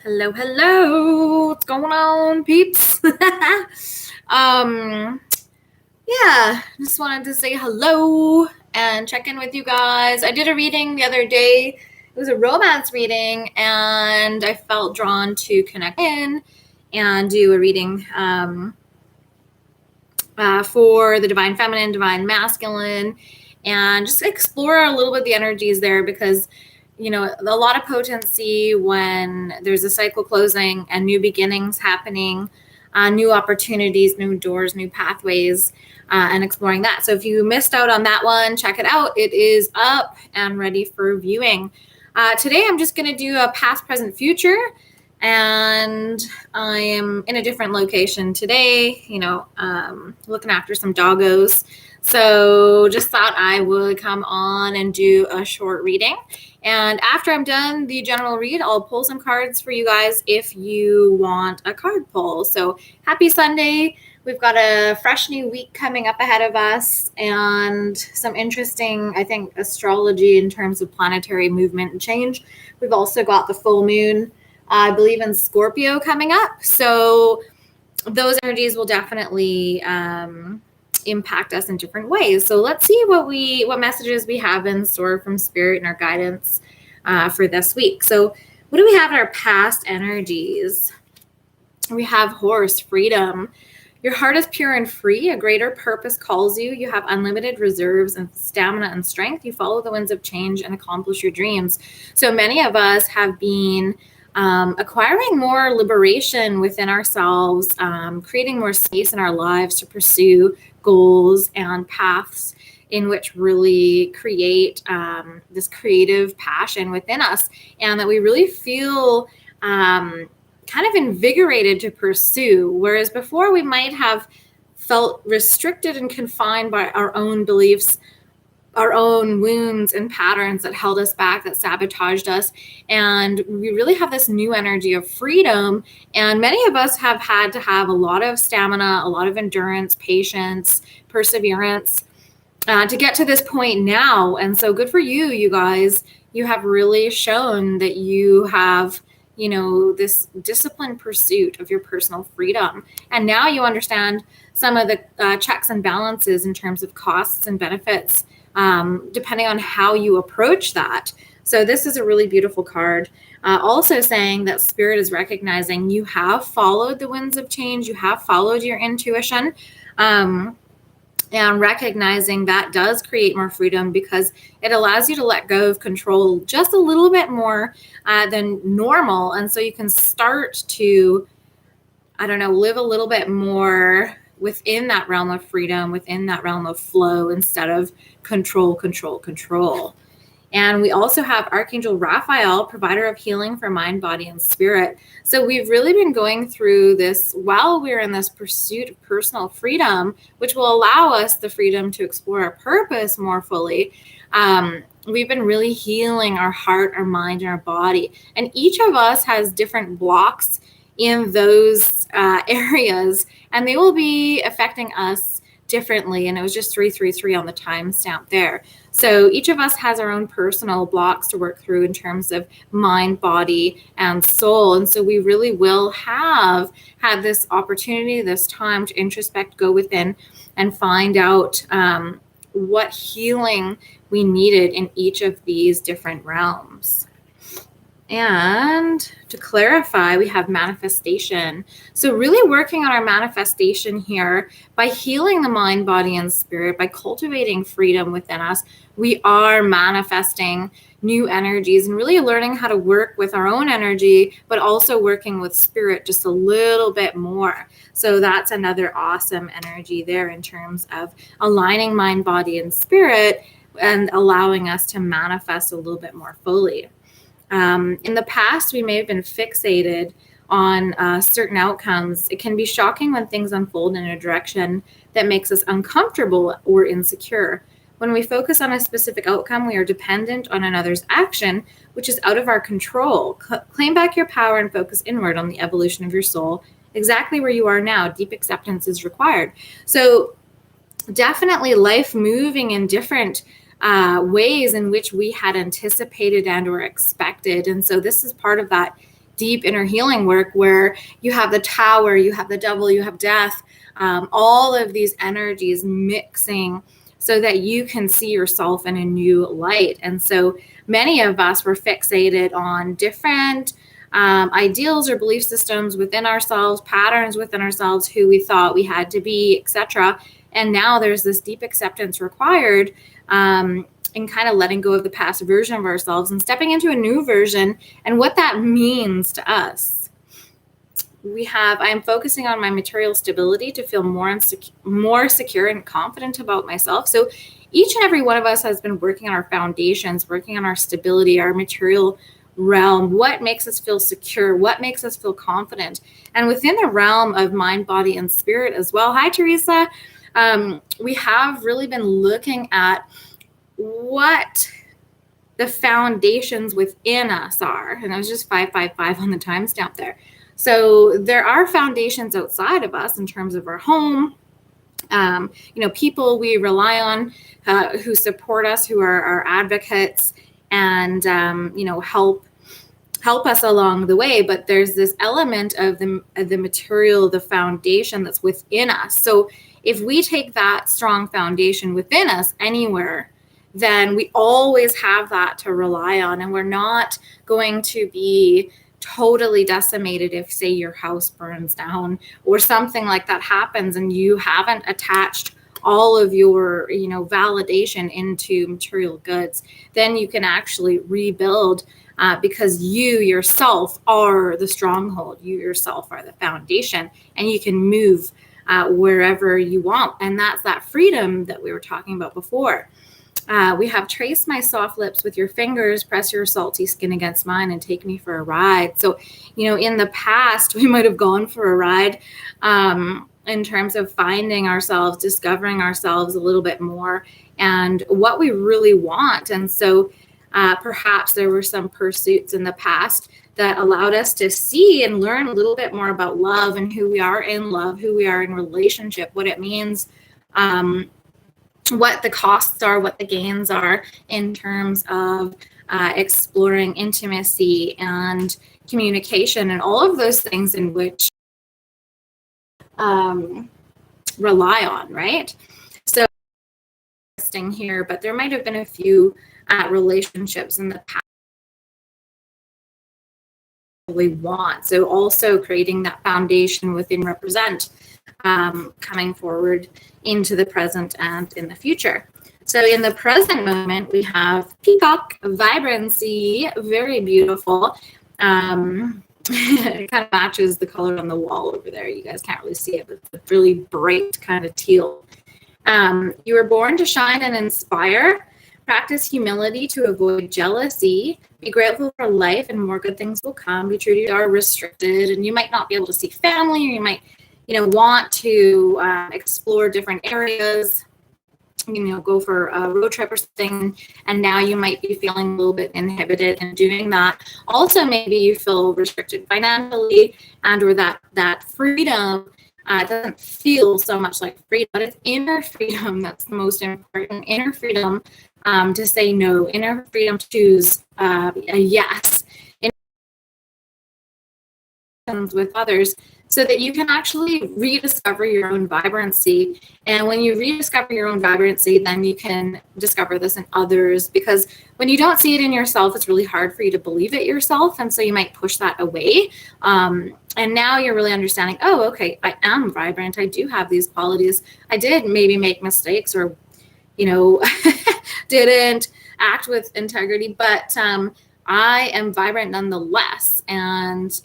Hello, hello. What's going on, peeps? Yeah, just wanted to say hello and check in with you guys. I did a reading the other day. It was a romance reading, and I felt drawn to connect in and do a reading for the divine feminine, divine masculine, and just explore a little bit the energies there because a lot of potency when there's a cycle closing and new beginnings happening, new opportunities, new doors, new pathways, and exploring that. So if you missed out on that one, check it out. It is up and ready for viewing. Today, I'm just going to do a past, present, future. And I am in a different location today, looking after some doggos. So just thought I would come on and do a short reading. And after I'm done the general read, I'll pull some cards for you guys if you want a card pull. So happy Sunday. We've got a fresh new week coming up ahead of us and some interesting, I think, astrology in terms of planetary movement and change. We've also got the full moon, I believe, in Scorpio coming up. So those energies will definitely impact us in different ways. So let's see what messages we have in store from Spirit and our guidance for this week. So what do we have in our past energies? We have Horse, freedom. Your heart is pure and free. A greater purpose calls you. You have unlimited reserves and stamina and strength. You follow the winds of change and accomplish your dreams. So many of us have been acquiring more liberation within ourselves, creating more space in our lives to pursue goals and paths in which really create this creative passion within us, and that we really feel kind of invigorated to pursue. Whereas before we might have felt restricted and confined by our own beliefs, our own wounds and patterns that held us back, that sabotaged us. And we really have this new energy of freedom. And many of us have had to have a lot of stamina, a lot of endurance, patience, perseverance to get to this point now. And so good for you, you guys. You have really shown that you have, this disciplined pursuit of your personal freedom. And now you understand some of the checks and balances in terms of costs and benefits, depending on how you approach that. So this is a really beautiful card. Also saying that Spirit is recognizing you have followed the winds of change, you have followed your intuition, and recognizing that does create more freedom because it allows you to let go of control just a little bit more than normal. And so you can start to, live a little bit more within that realm of freedom, within that realm of flow, instead of control. And we also have Archangel Raphael, provider of healing for mind, body, and spirit. So we've really been going through this while we're in this pursuit of personal freedom, which will allow us the freedom to explore our purpose more fully. We've been really healing our heart, our mind, and our body. And each of us has different blocks in those areas, and they will be affecting us differently. And it was just 333 on the timestamp there. So each of us has our own personal blocks to work through in terms of mind, body, and soul. And so we really will have had this opportunity, this time to introspect, go within, and find out what healing we needed in each of these different realms. And to clarify, we have manifestation. So really working on our manifestation here by healing the mind, body, and spirit, by cultivating freedom within us, we are manifesting new energies and really learning how to work with our own energy, but also working with spirit just a little bit more. So that's another awesome energy there in terms of aligning mind, body, and spirit and allowing us to manifest a little bit more fully. In the past, we may have been fixated on certain outcomes. It can be shocking when things unfold in a direction that makes us uncomfortable or insecure. When we focus on a specific outcome, we are dependent on another's action, which is out of our control. Claim back your power and focus inward on the evolution of your soul. Exactly where you are now, deep acceptance is required. So definitely life moving in different ways in which we had anticipated and or expected. And so this is part of that deep inner healing work where you have the Tower, you have the Devil, you have Death, all of these energies mixing so that you can see yourself in a new light. And so many of us were fixated on different ideals or belief systems within ourselves, patterns within ourselves, who we thought we had to be, etc. And now there's this deep acceptance required in kind of letting go of the past version of ourselves and stepping into a new version and what that means to us. I'm focusing on my material stability to feel more secure and confident about myself. So each and every one of us has been working on our foundations, working on our stability, our material realm, what makes us feel secure, what makes us feel confident. And within the realm of mind, body, and spirit as well. Hi, Teresa. We have really been looking at what the foundations within us are. And that was just 555 on the timestamp there. So there are foundations outside of us in terms of our home, people we rely on who support us, who are our advocates and, help us along the way. But there's this element of the material, the foundation that's within us. So if we take that strong foundation within us anywhere, then we always have that to rely on. And we're not going to be totally decimated if, say, your house burns down or something like that happens and you haven't attached all of your validation into material goods. Then you can actually rebuild because you yourself are the stronghold, you yourself are the foundation, and you can move wherever you want. And that's that freedom that we were talking about before. We have trace my soft lips with your fingers, press your salty skin against mine, and take me for a ride. So, in the past, we might have gone for a ride in terms of finding ourselves, discovering ourselves a little bit more and what we really want. And so perhaps there were some pursuits in the past that allowed us to see and learn a little bit more about love and who we are in love, who we are in relationship, what it means, what the costs are, what the gains are in terms of exploring intimacy and communication and all of those things in which rely on, right? So interesting here, but there might have been a few relationships in the past we want. So also creating that foundation within represent, coming forward into the present and in the future. So in the present moment, we have peacock vibrancy, very beautiful. It kind of matches the color on the wall over there. You guys can't really see it, but it's a really bright kind of teal. You were born to shine and inspire. Practice humility to avoid jealousy. Be grateful for life and more good things will come. Be true to your restricted, and you might not be able to see family, or you might want to explore different areas, go for a road trip or something, and now you might be feeling a little bit inhibited in doing that. Also, maybe you feel restricted financially, and or that freedom doesn't feel so much like freedom, but it's inner freedom that's the most important. Inner freedom to say no, inner freedom to choose a yes with others, so that you can actually rediscover your own vibrancy. And when you rediscover your own vibrancy, then you can discover this in others, because when you don't see it in yourself, it's really hard for you to believe it yourself. And so you might push that away. And now you're really understanding, oh, okay, I am vibrant. I do have these qualities. I did maybe make mistakes or, didn't act with integrity, but I am vibrant nonetheless. And,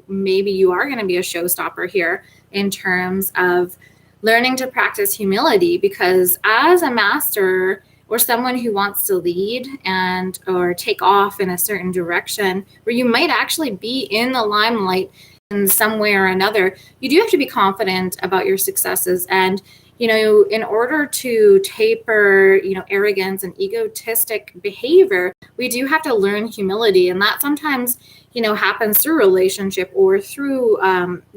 maybe you are going to be a showstopper here in terms of learning to practice humility, because as a master or someone who wants to lead and or take off in a certain direction where you might actually be in the limelight in some way or another, you do have to be confident about your successes. And in order to taper, arrogance and egotistic behavior, we do have to learn humility. And that sometimes, happens through relationship or through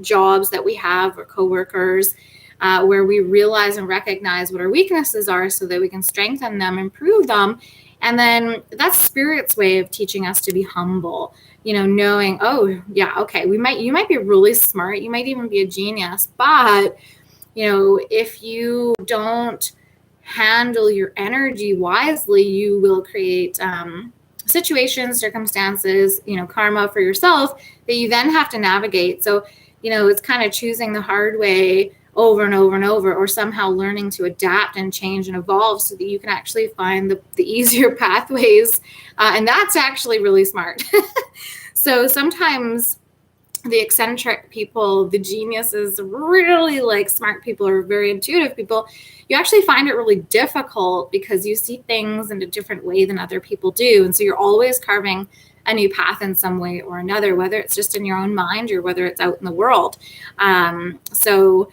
jobs that we have or coworkers, where we realize and recognize what our weaknesses are so that we can strengthen them, improve them, And then that's spirit's way of teaching us to be humble, knowing, oh yeah, okay, you might be really smart, you might even be a genius, but if you don't handle your energy wisely, you will create situations, circumstances, karma for yourself that you then have to navigate. So, it's kind of choosing the hard way over and over and over, or somehow learning to adapt and change and evolve so that you can actually find the easier pathways. And that's actually really smart. So sometimes the eccentric people, the geniuses, really like smart people or very intuitive people, you actually find it really difficult because you see things in a different way than other people do. And so you're always carving a new path in some way or another, whether it's just in your own mind or whether it's out in the world. So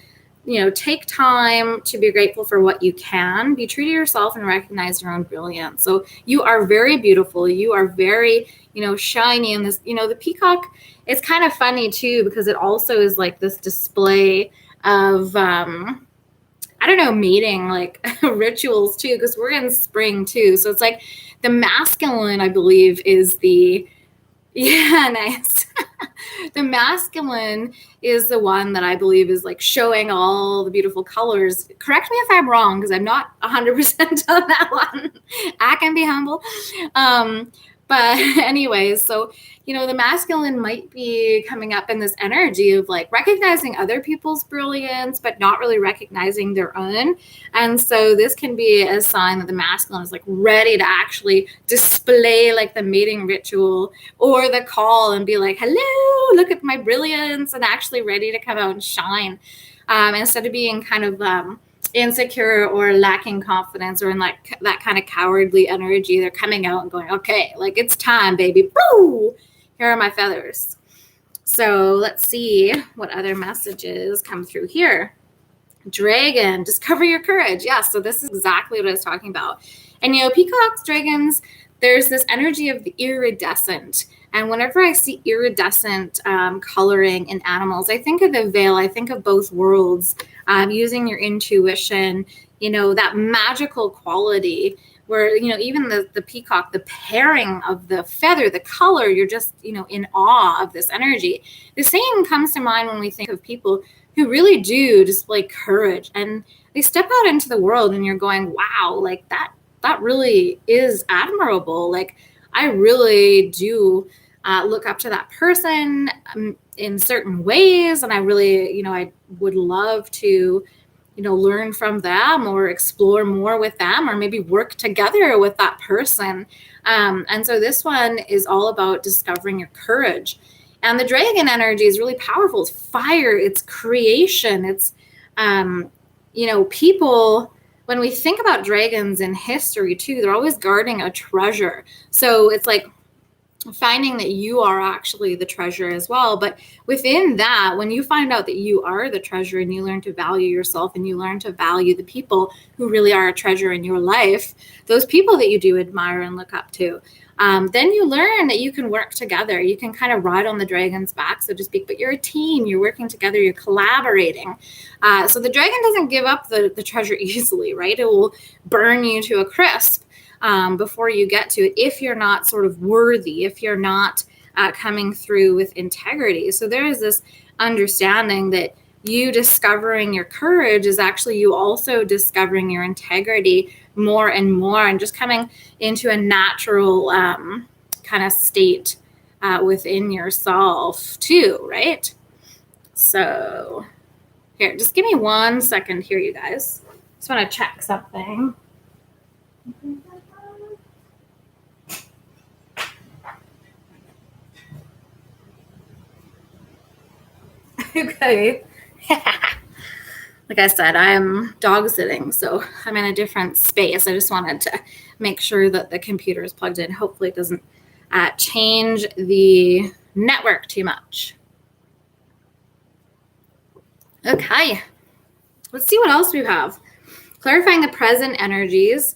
take time to be grateful for what you can. Be true to yourself and recognize your own brilliance. So you are very beautiful. You are very, shiny. And this, the peacock, it's kind of funny too, because it also is like this display of, mating, like rituals too, because we're in spring too. So it's like the masculine, I believe, is nice. The masculine is the one that I believe is like showing all the beautiful colors. Correct me if I'm wrong, because I'm not 100% on that one. I can be humble. But anyways, so, the masculine might be coming up in this energy of like recognizing other people's brilliance, but not really recognizing their own. And so this can be a sign that the masculine is like ready to actually display like the mating ritual or the call and be like, hello, look at my brilliance, and actually ready to come out and shine. Instead of being kind of insecure or lacking confidence or in like that kind of cowardly energy, they're coming out and going, okay, like it's time, baby. Woo! Here are my feathers. So let's see what other messages come through here. Dragon, discover your courage. Yeah, so this is exactly what I was talking about. And peacocks, dragons, there's this energy of the iridescent. And whenever I see iridescent coloring in animals, I think of the veil, I think of both worlds, using your intuition, that magical quality where, even the peacock, the pairing of the feather, the color, you're just, in awe of this energy. The same comes to mind when we think of people who really do display courage and they step out into the world and you're going, wow, like that really is admirable. Like I really do look up to that person in certain ways. And I really, I would love to, learn from them or explore more with them or maybe work together with that person. And so this one is all about discovering your courage. And the dragon energy is really powerful. It's fire, it's creation. It's, people, when we think about dragons in history too, they're always guarding a treasure. So it's like finding that you are actually the treasure as well. But within that, when you find out that you are the treasure and you learn to value yourself and you learn to value the people who really are a treasure in your life, those people that you do admire and look up to, then you learn that you can work together. You can kind of ride on the dragon's back, so to speak, but you're a team, you're working together, you're collaborating. So the dragon doesn't give up the treasure easily, right? It will burn you to a crisp before you get to it if you're not sort of worthy, if you're not coming through with integrity. So there is this understanding that you discovering your courage is actually you also discovering your integrity more and more and just coming into a natural kind of state within yourself too, right? So here, just give me 1 second here, you guys. Just want to check something. Okay. Like I said, I'm dog sitting, so I'm in a different space. I just wanted to make sure that the computer is plugged in. Hopefully it doesn't change the network too much. Okay. Let's see what else we have. Clarifying the present energies.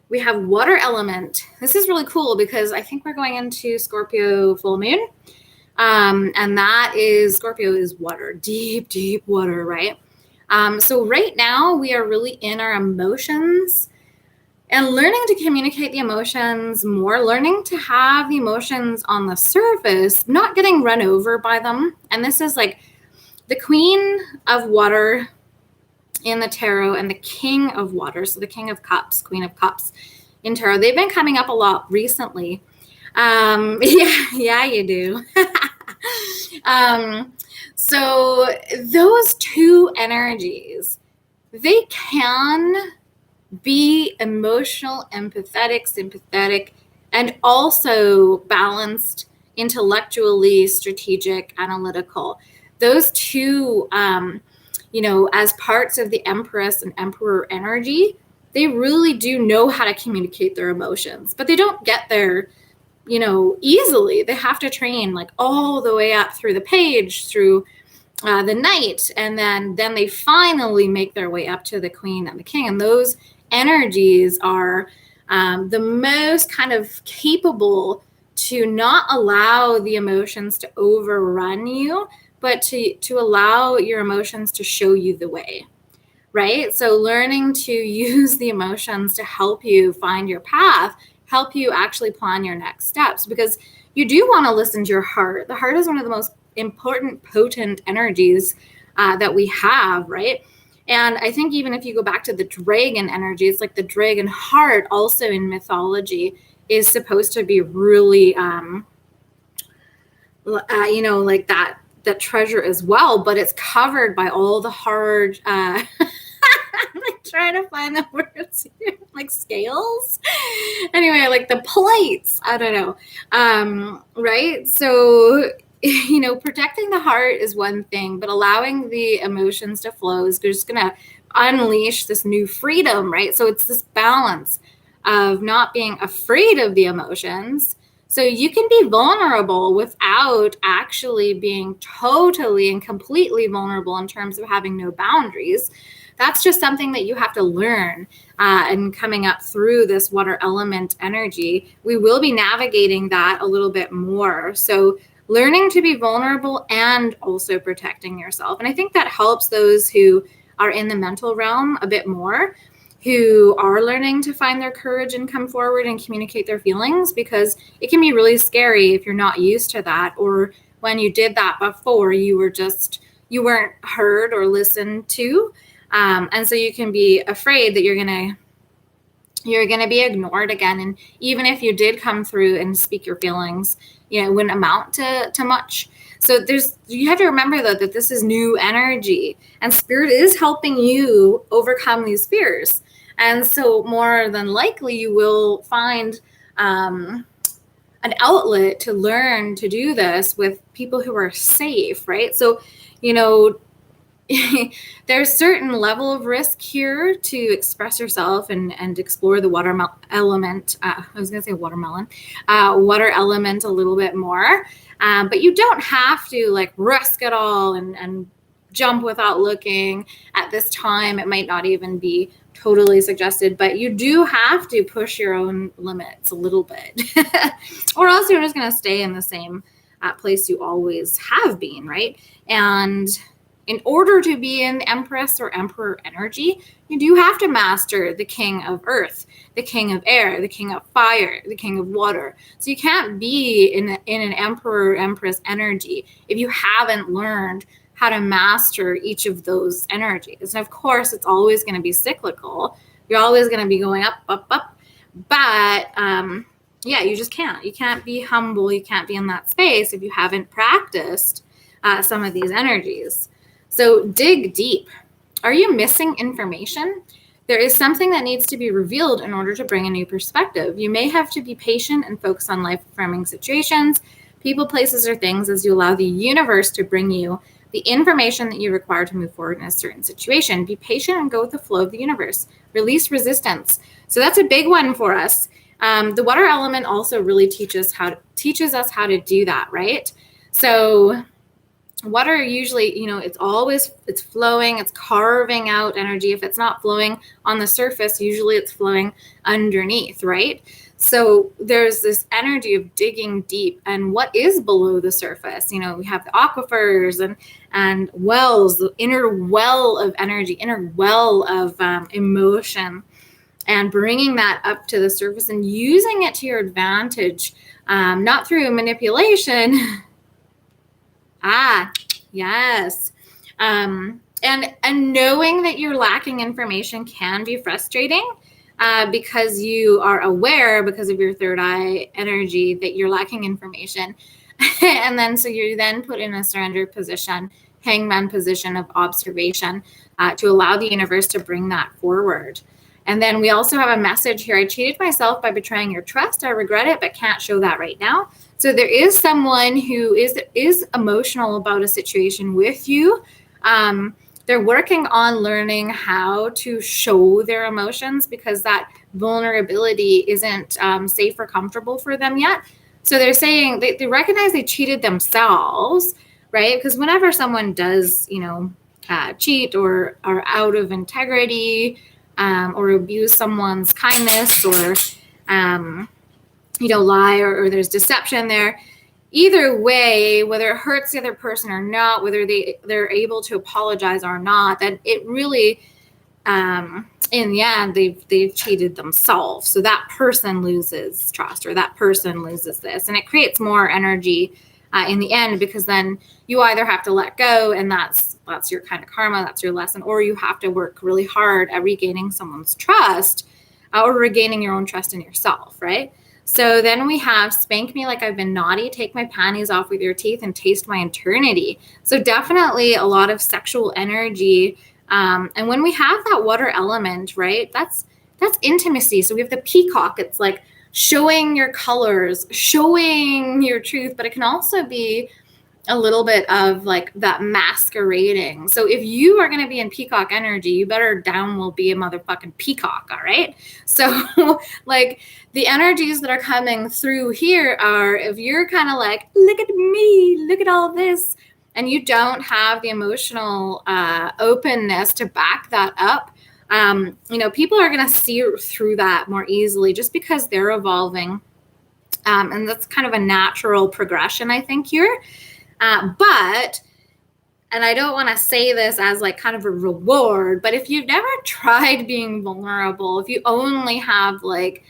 We have water element. This is really cool because I think we're going into Scorpio full moon. And that is, Scorpio is water, deep, deep water, right? So right now we are really in our emotions. And learning to communicate the emotions more, learning to have the emotions on the surface, not getting run over by them. And this is like the Queen of Water in the tarot and the King of Water, so the King of Cups, Queen of Cups in tarot. They've been coming up a lot recently. Yeah, you do. So those two energies, they can be emotional, empathetic, sympathetic, and also balanced intellectually, strategic, analytical. Those two, as parts of the Empress and Emperor energy, they really do know how to communicate their emotions, but they don't get there, easily. They have to train like all the way up through the page, through the knight, and then they finally make their way up to the queen and the king. And those energies are the most kind of capable to not allow the emotions to overrun you, but to allow your emotions to show you the way, right? So learning to use the emotions to help you find your path, help you actually plan your next steps, because you do want to listen to your heart. The heart is one of the most important, potent energies that we have, right? And I think even if you go back to the dragon energy, it's like the dragon heart also in mythology is supposed to be really, like that treasure as well, but it's covered by all the hard, I'm like trying to find the words here, like scales. Anyway, like the plates, I don't know. Right? So, protecting the heart is one thing, but allowing the emotions to flow is just going to unleash this new freedom, right? So it's this balance of not being afraid of the emotions. So you can be vulnerable without actually being totally and completely vulnerable in terms of having no boundaries. That's just something that you have to learn. And coming up through this water element energy, we will be navigating that a little bit more. So learning to be vulnerable and also protecting yourself. And I think that helps those who are in the mental realm a bit more, who are learning to find their courage and come forward and communicate their feelings, because it can be really scary if you're not used to that, or when you did that before, you weren't heard or listened to. And so you can be afraid that you're going to be ignored again. And even if you did come through and speak your feelings, it wouldn't amount to much. So you have to remember though, that this is new energy and spirit is helping you overcome these fears. And so more than likely you will find an outlet to learn to do this with people who are safe, right? So, there's certain level of risk here to express yourself and explore the water element. I was going to say watermelon, water element a little bit more. But you don't have to like risk it all and jump without looking at this time. It might not even be totally suggested, but you do have to push your own limits a little bit or else you're just going to stay in the same place you always have been, right? And in order to be in Empress or Emperor energy, you do have to master the King of Earth, the King of Air, the King of Fire, the King of Water. So you can't be in an Emperor Empress energy if you haven't learned how to master each of those energies. And of course, it's always going to be cyclical. You're always going to be going up, up, up. But you just can't. You can't be humble. You can't be in that space if you haven't practiced some of these energies. So dig deep. Are you missing information? There is something that needs to be revealed in order to bring a new perspective. You may have to be patient and focus on life-affirming situations, people, places, or things as you allow the universe to bring you the information that you require to move forward in a certain situation. Be patient and go with the flow of the universe. Release resistance. So that's a big one for us. The water element also really teaches us how to do that, right? So water usually, it's flowing, it's carving out energy. If it's not flowing on the surface, usually it's flowing underneath, right? So there's this energy of digging deep, and what is below the surface? We have the aquifers and wells, the inner well of energy, inner well of emotion. and bringing that up to the surface and using it to your advantage, not through manipulation. Yes. And knowing that you're lacking information can be frustrating, because you are aware, because of your third eye energy, that you're lacking information. And then so you're then put in a surrender position, hangman position of observation, to allow the universe to bring that forward. And then we also have a message here. I cheated myself by betraying your trust. I regret it, but can't show that right now. So there is someone who is emotional about a situation with you. They're working on learning how to show their emotions, because that vulnerability isn't safe or comfortable for them yet. So they're saying they recognize they cheated themselves, right? Because whenever someone does, cheat or are out of integrity, or abuse someone's kindness, or lie, or there's deception there, either way, whether it hurts the other person or not, whether they're able to apologize or not, that it really, in the end, they've cheated themselves. So that person loses trust, or that person loses this, and it creates more energy in the end, because then you either have to let go, and that's your kind of karma, that's your lesson, or you have to work really hard at regaining someone's trust, or regaining your own trust in yourself, right? So then we have spank me like I've been naughty, take my panties off with your teeth, and taste my eternity. So definitely a lot of sexual energy. And when we have that water element, right, that's intimacy. So we have the peacock. It's like showing your colors, showing your truth, but it can also be a little bit of like that masquerading. So if you are going to be in peacock energy, you better damn well be a motherfucking peacock. All right. So like the energies that are coming through here are, if you're kind of like, look at me, look at all this, and you don't have the emotional openness to back that up, people are going to see through that more easily, just because they're evolving. And that's kind of a natural progression, I think, here. But, and I don't want to say this as like kind of a reward, but if you've never tried being vulnerable, if you only have like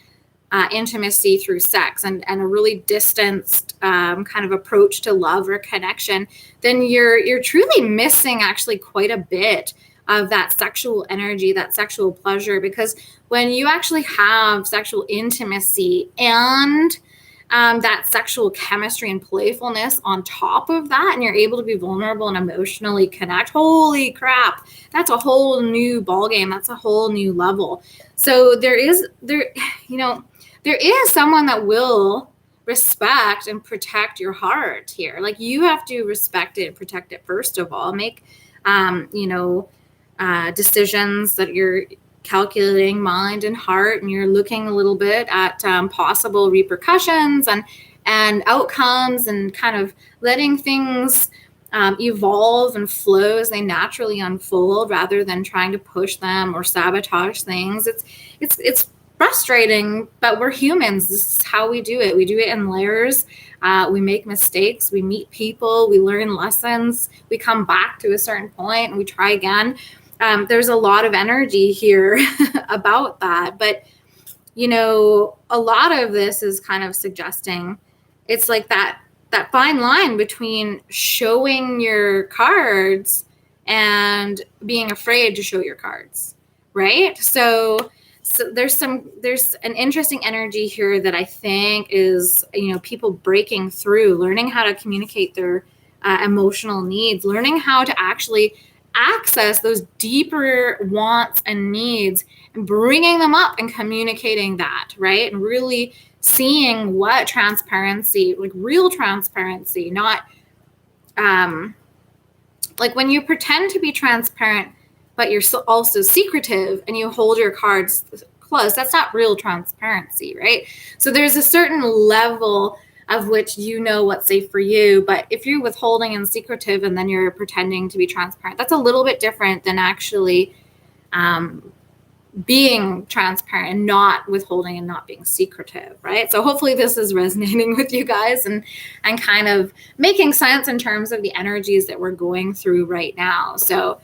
intimacy through sex and a really distanced kind of approach to love or connection, then you're truly missing actually quite a bit of that sexual energy, that sexual pleasure, because when you actually have sexual intimacy and that sexual chemistry and playfulness on top of that, and you're able to be vulnerable and emotionally connect, holy crap, that's a whole new ballgame. That's a whole new level. So there is someone that will respect and protect your heart here. Like, you have to respect it and protect it first of all. Make decisions that you're calculating mind and heart, and you're looking a little bit at possible repercussions and outcomes, and kind of letting things evolve and flow as they naturally unfold, rather than trying to push them or sabotage things. It's frustrating, but we're humans. This is how we do it. We do it in layers. We make mistakes. We meet people. We learn lessons. We come back to a certain point and we try again. There's a lot of energy here about that. But, a lot of this is kind of suggesting it's like that fine line between showing your cards and being afraid to show your cards, right? So there's an interesting energy here that I think is, people breaking through, learning how to communicate their emotional needs, learning how to actually access those deeper wants and needs, and bringing them up and communicating that, right? And really seeing what transparency, like real transparency, not like when you pretend to be transparent, but you're also secretive and you hold your cards close. That's not real transparency, right? So there's a certain level of which what's safe for you. But if you're withholding and secretive and then you're pretending to be transparent, that's a little bit different than actually being transparent and not withholding and not being secretive, right? So hopefully this is resonating with you guys and kind of making sense in terms of the energies that we're going through right now. So,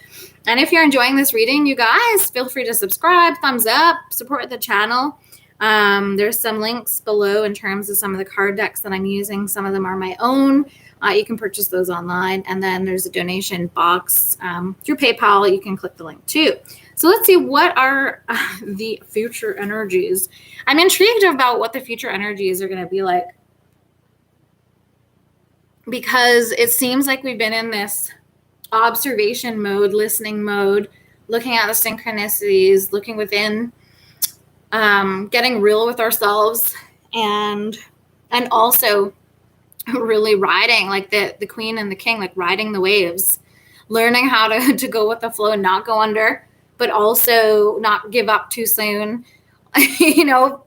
and if you're enjoying this reading, you guys, feel free to subscribe, thumbs up, support the channel. There's some links below in terms of some of the card decks that I'm using. Some of them are my own. You can purchase those online. And then there's a donation box through PayPal. You can click the link too. So let's see, what are the future energies? I'm intrigued about what the future energies are going to be like, because it seems like we've been in this observation mode, listening mode, looking at the synchronicities, looking within, getting real with ourselves, and also really riding like the queen and the king, like riding the waves, learning how to go with the flow and not go under, but also not give up too soon,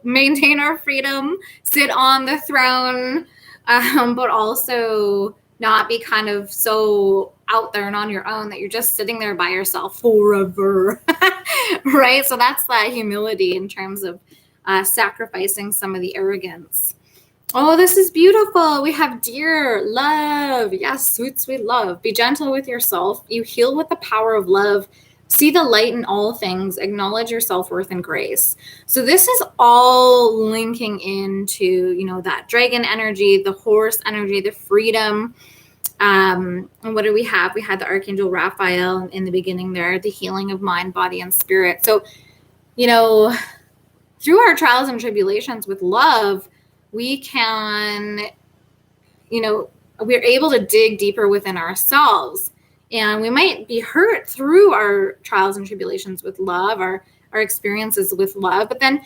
maintain our freedom, sit on the throne, but also not be kind of so out there and on your own that you're just sitting there by yourself forever, right? So that's that humility in terms of sacrificing some of the arrogance. Oh, this is beautiful. We have dear love. Yes, sweet, sweet love. Be gentle with yourself. You heal with the power of love. See the light in all things. Acknowledge your self-worth and grace. So this is all linking into, that dragon energy, the horse energy, the freedom. And what do we have? We had the Archangel Raphael in the beginning there, the healing of mind, body, and spirit. So, through our trials and tribulations with love, we can, we're able to dig deeper within ourselves. And we might be hurt through our trials and tribulations with love, our experiences with love, but then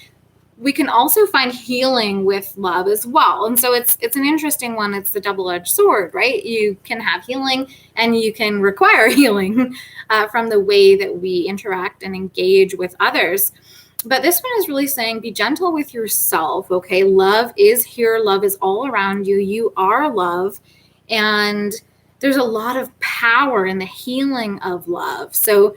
we can also find healing with love as well. And so it's an interesting one. It's the double-edged sword, right? You can have healing and you can require healing from the way that we interact and engage with others. But this one is really saying, be gentle with yourself, okay? Love is here. Love is all around you. You are love. And there's a lot of power in the healing of love. So,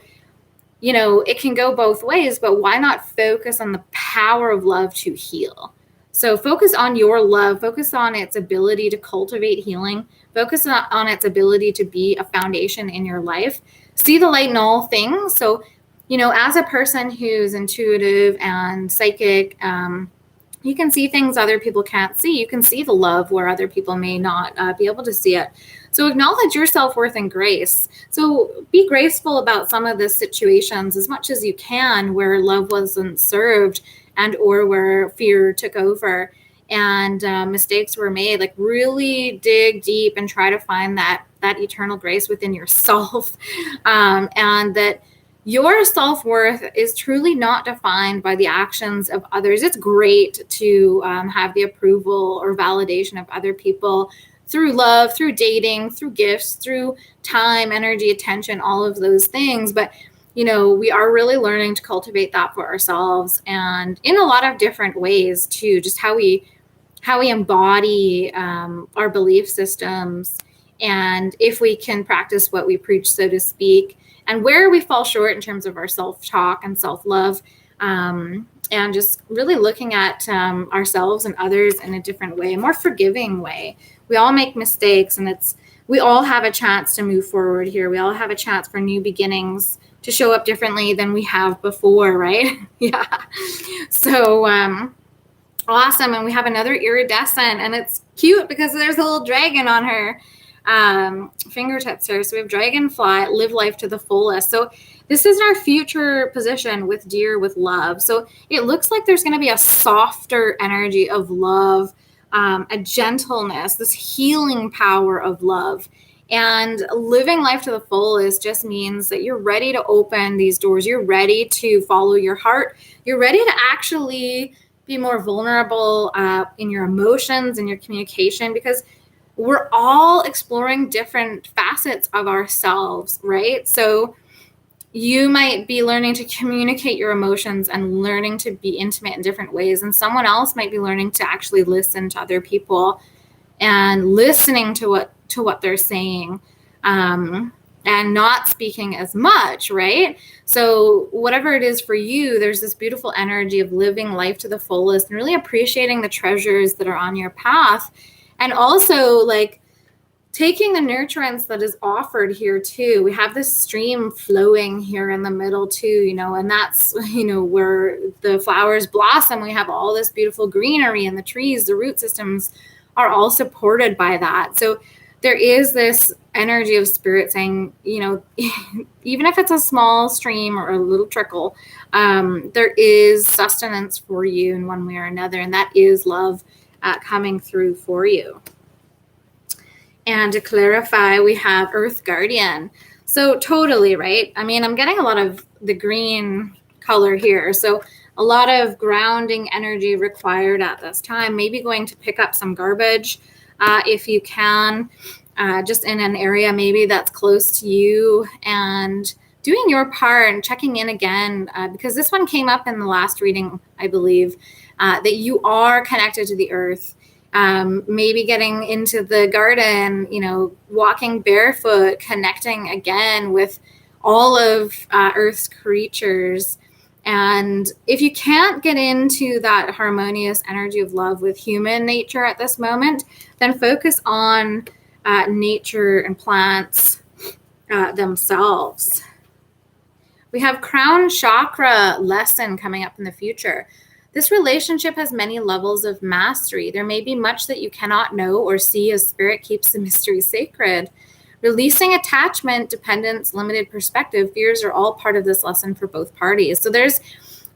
it can go both ways, but why not focus on the power of love to heal? So focus on your love, focus on its ability to cultivate healing, focus on its ability to be a foundation in your life. See the light in all things. So, as a person who's intuitive and psychic, you can see things other people can't see. You can see the love where other people may not be able to see it. So acknowledge your self-worth and grace. So be graceful about some of the situations as much as you can where love wasn't served and or where fear took over and mistakes were made. Like really dig deep and try to find that eternal grace within yourself, and that your self-worth is truly not defined by the actions of others. It's great to have the approval or validation of other people through love, through dating, through gifts, through time, energy, attention, all of those things. But, we are really learning to cultivate that for ourselves and in a lot of different ways too, just how we embody our belief systems. And if we can practice what we preach, so to speak, and where we fall short in terms of our self-talk and self-love, and just really looking at ourselves and others in a different way, a more forgiving way. We all make mistakes, and we all have a chance to move forward here. We all have a chance for new beginnings to show up differently than we have before, right? Yeah. So awesome. And we have another iridescent, and it's cute because there's a little dragon on her fingertips here. So we have dragonfly, live life to the fullest. So this is our future position with deer with love. So it looks like there's going to be a softer energy of love, a gentleness, this healing power of love. And living life to the fullest just means that you're ready to open these doors. You're ready to follow your heart. You're ready to actually be more vulnerable in your emotions and your communication, because we're all exploring different facets of ourselves, right? So you might be learning to communicate your emotions and learning to be intimate in different ways. And someone else might be learning to actually listen to other people and listening to what they're saying. and not speaking as much, right? So whatever it is for you, there's this beautiful energy of living life to the fullest and really appreciating the treasures that are on your path. And also like taking the nurturance that is offered here too. We have this stream flowing here in the middle too, you know, and that's, you know, where the flowers blossom. We have all this beautiful greenery, and the trees, the root systems are all supported by that. So there is this energy of spirit saying, you know, even if it's a small stream or a little trickle, there is sustenance for you in one way or another. And that is love coming through for you. And to clarify, we have Earth Guardian. So totally, right? I mean, I'm getting a lot of the green color here. So a lot of grounding energy required at this time. Maybe going to pick up some garbage if you can, just in an area maybe that's close to you, and doing your part and checking in again, because this one came up in the last reading, I believe, that you are connected to the earth. Maybe getting into the garden, you know, walking barefoot, connecting again with all of Earth's creatures. And if you can't get into that harmonious energy of love with human nature at this moment, then focus on nature and plants themselves. We have crown chakra lesson coming up in the future. This relationship has many levels of mastery. There may be much that you cannot know or see as spirit keeps the mystery sacred. Releasing attachment, dependence, limited perspective, fears are all part of this lesson for both parties. So there's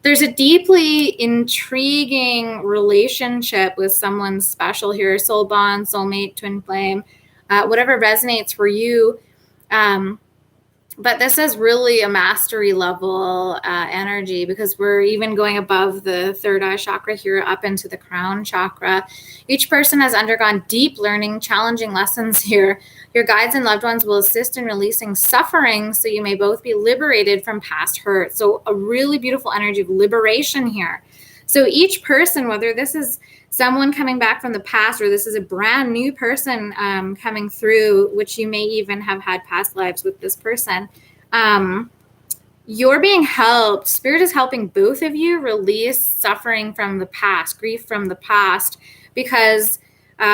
a deeply intriguing relationship with someone special here, soul bond, soulmate, twin flame, whatever resonates for you. But this is really a mastery level energy, because we're even going above the third eye chakra here up into the crown chakra. Each person has undergone deep learning, challenging lessons here. Your guides and loved ones will assist in releasing suffering so you may both be liberated from past hurt. So a really beautiful energy of liberation here. So each person, whether this is someone coming back from the past or this is a brand new person coming through, which you may even have had past lives with this person, you're being helped. Spirit is helping both of you release suffering from the past, grief from the past, because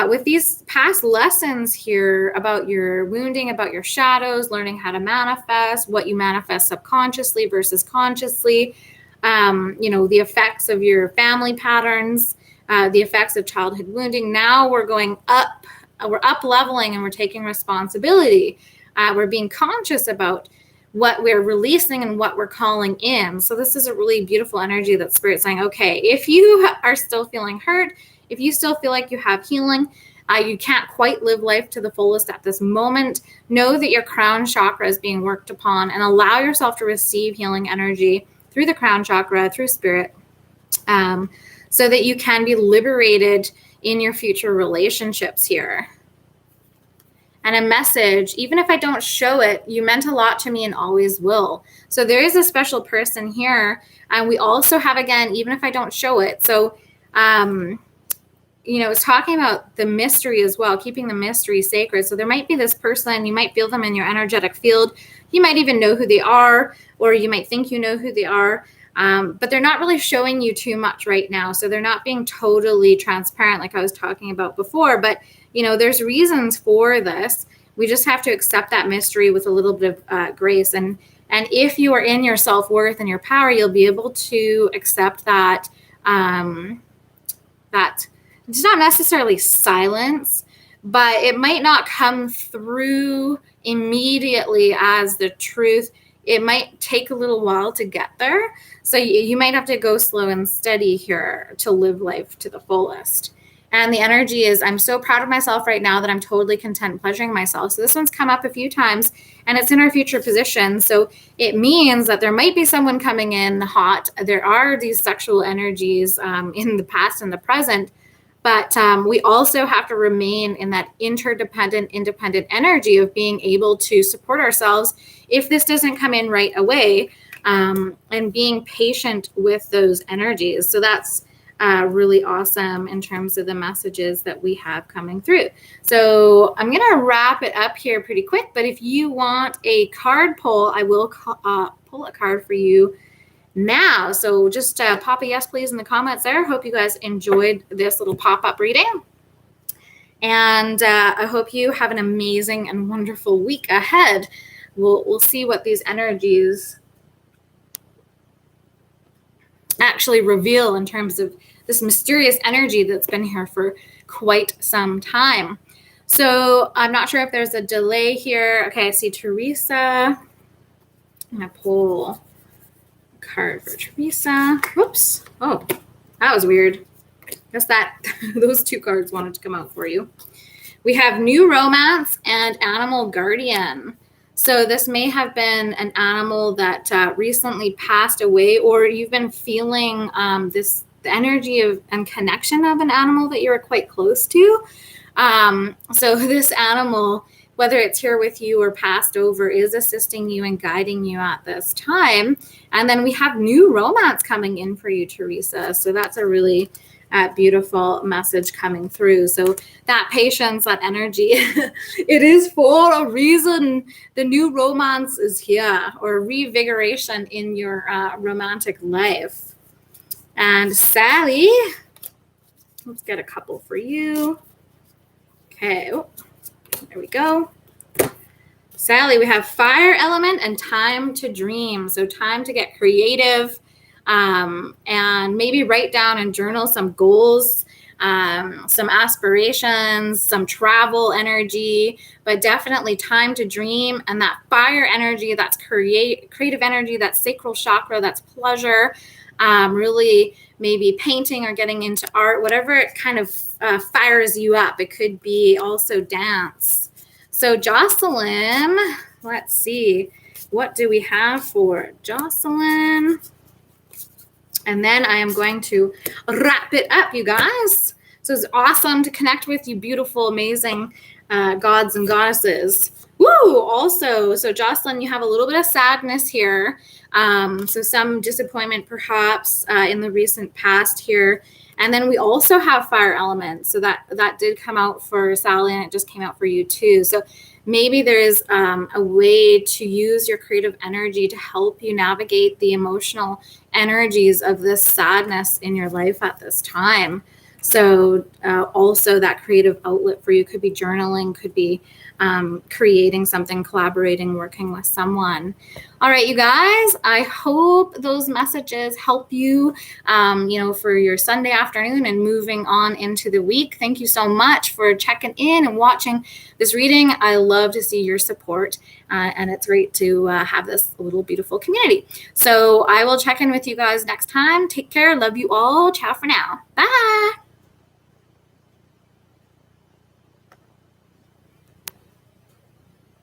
with these past lessons here about your wounding, about your shadows, learning how to manifest, what you manifest subconsciously versus consciously, you know, the effects of your family patterns, the effects of childhood wounding. Now we're going up, we're up leveling, and we're taking responsibility. We're being conscious about what we're releasing and what we're calling in. So this is a really beautiful energy that Spirit's saying, okay, if you are still feeling hurt, if you still feel like you have healing, you can't quite live life to the fullest at this moment, know that your crown chakra is being worked upon, and allow yourself to receive healing energy through the crown chakra, through Spirit, so that you can be liberated in your future relationships here. And a message, even if I don't show it, you meant a lot to me and always will. So there is a special person here. And we also have, again, even if I don't show it. So, you know, it's talking about the mystery as well, keeping the mystery sacred. So there might be this person, you might feel them in your energetic field. You might even know who they are, or you might think you know who they are. But they're not really showing you too much right now. So they're not being totally transparent like I was talking about before. But, you know, there's reasons for this. We just have to accept that mystery with a little bit of grace. And if you are in your self-worth and your power, you'll be able to accept that, that it's not necessarily silence, but it might not come through immediately as the truth. It might take a little while to get there. So you might have to go slow and steady here to live life to the fullest. And the energy is, I'm so proud of myself right now that I'm totally content pleasuring myself. So this one's come up a few times, and it's in our future position. So it means that there might be someone coming in hot. There are these sexual energies in the past and the present, but we also have to remain in that interdependent, independent energy of being able to support ourselves if this doesn't come in right away, and being patient with those energies. So that's really awesome in terms of the messages that we have coming through. So I'm going to wrap it up here pretty quick, but if you want a card pull, I will pull a card for you now. So just pop a yes, please, in the comments there. Hope you guys enjoyed this little pop-up reading. And I hope you have an amazing and wonderful week ahead. We'll see what these energies actually reveal in terms of this mysterious energy that's been here for quite some time. So I'm not sure if there's a delay here. Okay, I see Teresa. I'm going to pull a card for Teresa. Whoops. Oh, that was weird. Guess that those two cards wanted to come out for you. We have New Romance and Animal Guardian. So this may have been an animal that recently passed away, or you've been feeling the energy of and connection of an animal that you're quite close to. So this animal, whether it's here with you or passed over, is assisting you and guiding you at this time. And then we have New Romance coming in for you, Teresa. So that's a really beautiful message coming through. So that patience, that energy, it is for a reason. The new romance is here, or revigoration in your romantic life. And Sally, let's get a couple for you. Okay, there we go. Sally, we have fire element and time to dream. So time to get creative. And maybe write down and journal some goals, some aspirations, some travel energy, but definitely time to dream. And that fire energy, that's creative energy, that's sacral chakra, that's pleasure, really maybe painting or getting into art, whatever it kind of fires you up. It could be also dance. So Jocelyn, let's see, what do we have for Jocelyn? And then I am going to wrap it up, you guys. So it's awesome to connect with you beautiful, amazing gods and goddesses. Woo! Also, so Jocelyn, you have a little bit of sadness here. So some disappointment perhaps in the recent past here. And then we also have fire elements. So that did come out for Sally, and it just came out for you too. So maybe there is a way to use your creative energy to help you navigate the emotional energies of this sadness in your life at this time. So also that creative outlet for you could be journaling, could be creating something, collaborating, working with someone. All right, you guys, I hope those messages help you, for your Sunday afternoon and moving on into the week. Thank you so much for checking in and watching this reading. I love to see your support, and it's great to have this little beautiful community. So I will check in with you guys next time. Take care. Love you all. Ciao for now. Bye.